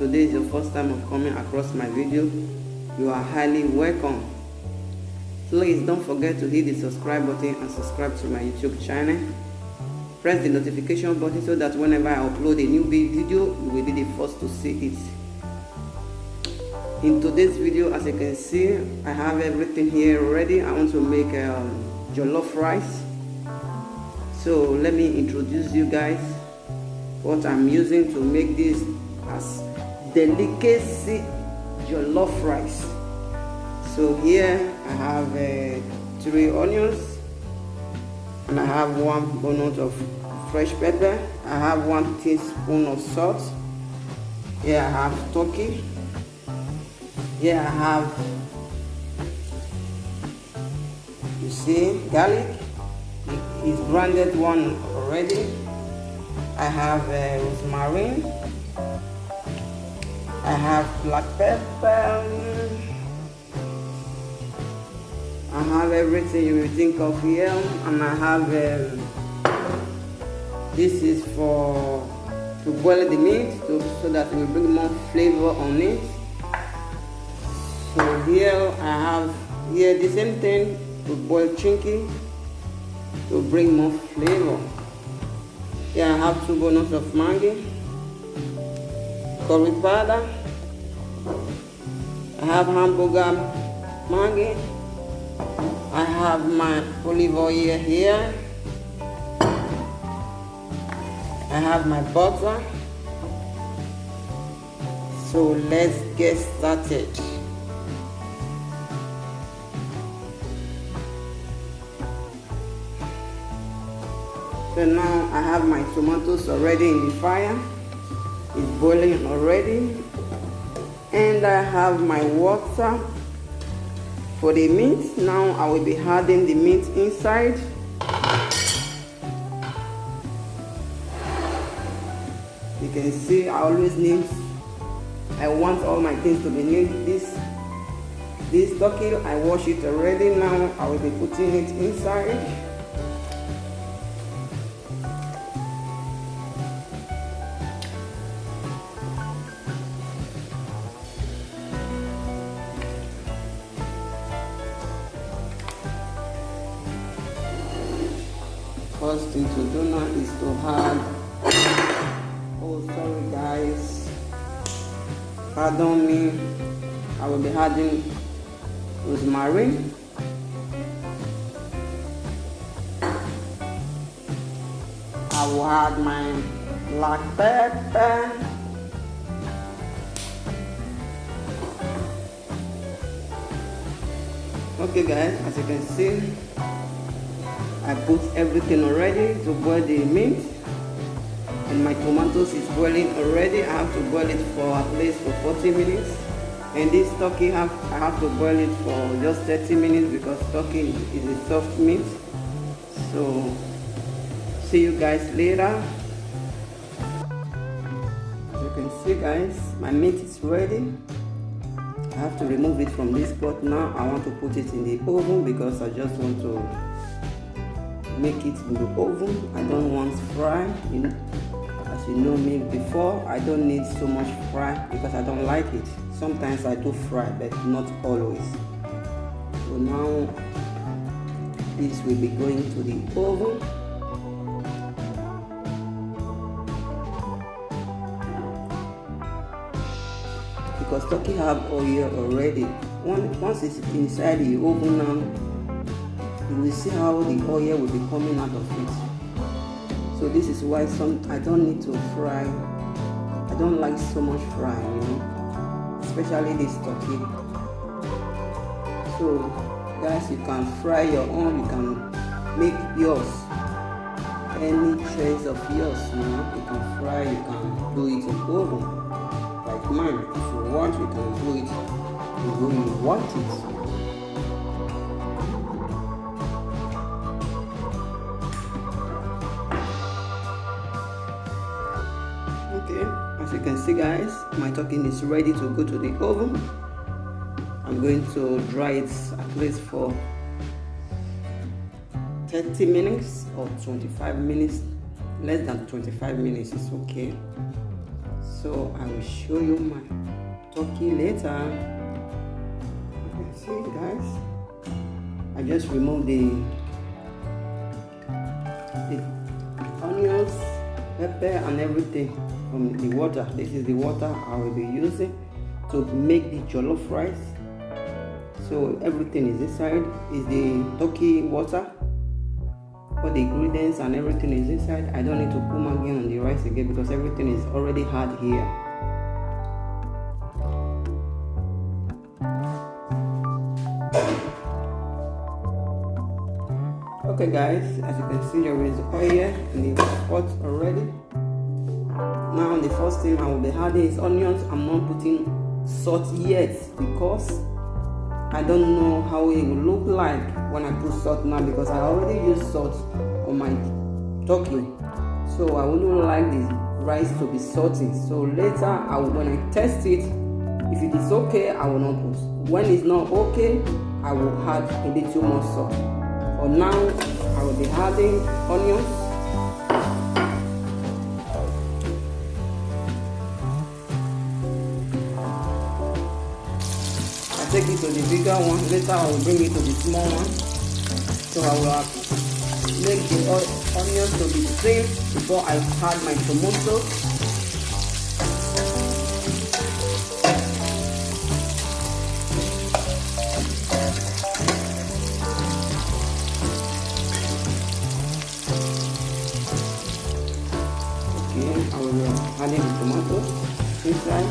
today is your first time of coming across my video, you are highly welcome. Please don't forget to hit the subscribe button and subscribe to my YouTube channel. Press the notification button so that whenever I upload a new video, you will be the first to see it. In today's video, as you can see, I have everything here ready. I want to make jollof rice. So let me introduce you guys what I'm using to make this as delicacy jollof rice. So here I have 3 onions, and I have 1 bonnet of fresh pepper. I have 1 teaspoon of salt. Here I have turkey. Here I have, you see, garlic. It's grounded one already. I have rosemary. I have black pepper. I have everything you will think of here, and I have this is for to boil the meat so that it will bring more flavor on it. So here I have the same thing to boil chinky to bring more flavor. Here I have 2 bonnets of Maggi, curry powder. I have hamburger Maggi. I have my olive oil here. I have my butter. So let's get started. So now I have my tomatoes already in the fire. It's boiling already. And I have my water for the meat. Now I will be adding the meat inside. You can see I always I want all my things to be neat. This turkey, I wash it already. Now I will be putting it inside. First thing to do now is to add, oh sorry guys, pardon me, I will be adding rosemary. I will add my black pepper. Okay guys, as you can see, I put everything already to boil the meat, and my tomatoes is boiling already. I have to boil it for at least for 40 minutes, and this turkey I have to boil it for just 30 minutes because turkey is a soft meat. So see you guys later. As you can see guys, my meat is ready. I have to remove it from this pot now. I want to put it in the oven because I just want to make it in the oven. I don't want fry. As you know me before, I don't need so much fry because I don't like it. Sometimes I do fry, but not always. So now this will be going to the oven. Because turkey have oil already. Once it's inside the oven now, you will see how the oil will be coming out of it. So this is why I don't need to fry. I don't like so much fry, you know, especially this turkey. So guys, you can fry your own. You can make yours, any choice of yours, you know. You can fry, you can do it in oven like mine. If you want, you can do it the way you want it. Okay, as you can see guys, my turkey is ready to go to the oven. I'm going to dry it at least for 30 minutes or 25 minutes. Less than 25 minutes is okay. So I will show you my turkey later. You can see, guys, I just removed the onions, pepper and everything from the water. This is the water I will be using to make the jollof rice. So everything is inside, is the turkey water. All the ingredients and everything is inside. I don't need to put maggi on the rice again because everything is already hard here. Okay guys, as you can see, there is oil in the pot already. Now the first thing I will be adding is onions. I'm not putting salt yet because I don't know how it will look like when I put salt now, because I already used salt on my turkey. So I wouldn't like the rice to be salty. So later, when I test it, if it is okay, I will not put. When it's not okay, I will add a little more salt. For now, I will be adding onions. Take it to the bigger one. Later I will bring it to the small one. So I will make the onions to be thin before I add my tomatoes. Okay, I will be adding the tomatoes inside.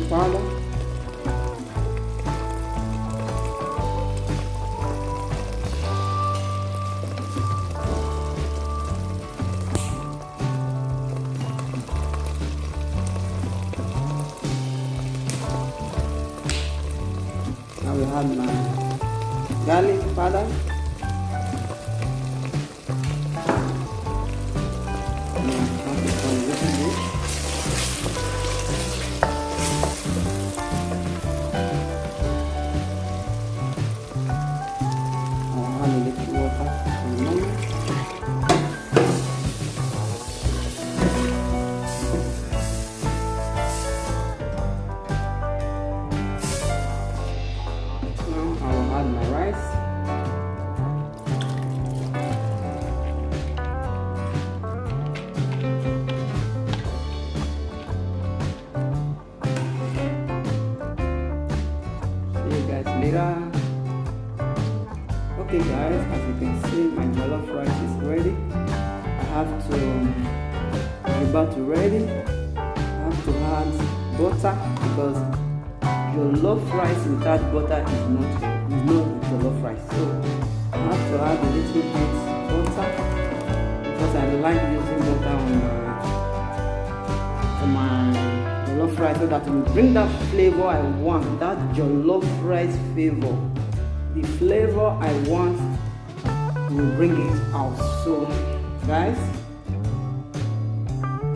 Powder. Now we have my garlic powder. Later. Okay guys, as you can see, my jollof rice is ready. I have to, it's about to ready. I have to add butter because jollof rice without butter is not jollof rice. So I have to add a little bit butter because I like using butter on my jollof rice, so that will bring that flavor I want, that jollof rice flavor. The flavor I want will bring it out. So guys,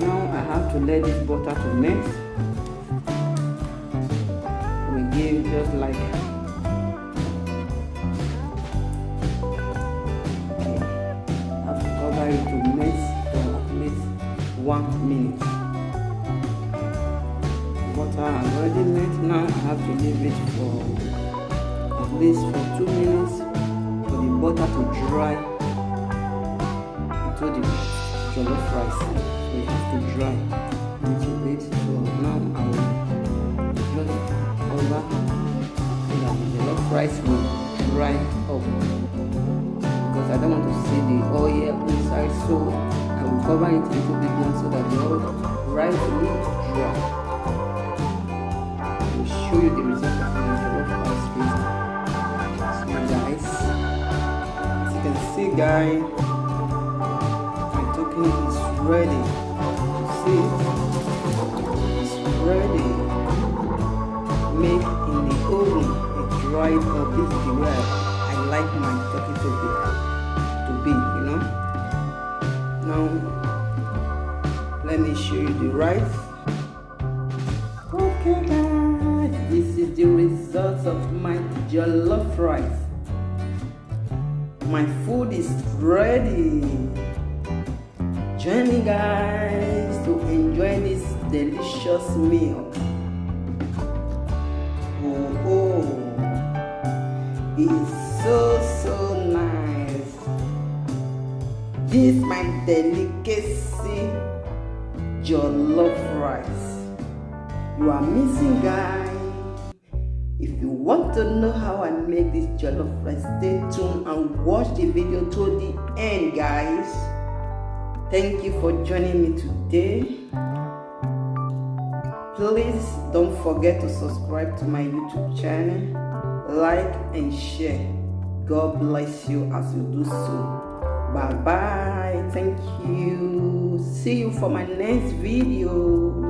now I have to let this butter to melt. We give just like I have to cover it to melt for at least 1 minute. Butter has already made. Now I have to leave it for at least for 2 minutes for the butter to dry into the jollof rice. So it has to dry a little bit. So now I will just cover so that the jollof rice will dry up, because I don't want to see the oil inside. So I will cover it a little bit more so that the rice will dry. Show you the result of my jollof rice. see guys, my token is ready. See, it's ready. Make in the oven, a dried or this is the way I like my turkey to be, you know. Now let me show you the rice. Okay guys, this is the result of my jollof rice. My food is ready. Join me guys to enjoy this delicious meal. Oh, it's so nice. This is my delicacy jollof rice. You are missing guys. If you want to know how I make this jollof rice, stay tuned and watch the video to the end guys. Thank you for joining me today. Please don't forget to subscribe to my YouTube channel, like and share. God bless you as you do so. Bye bye. Thank you. See you for my next video.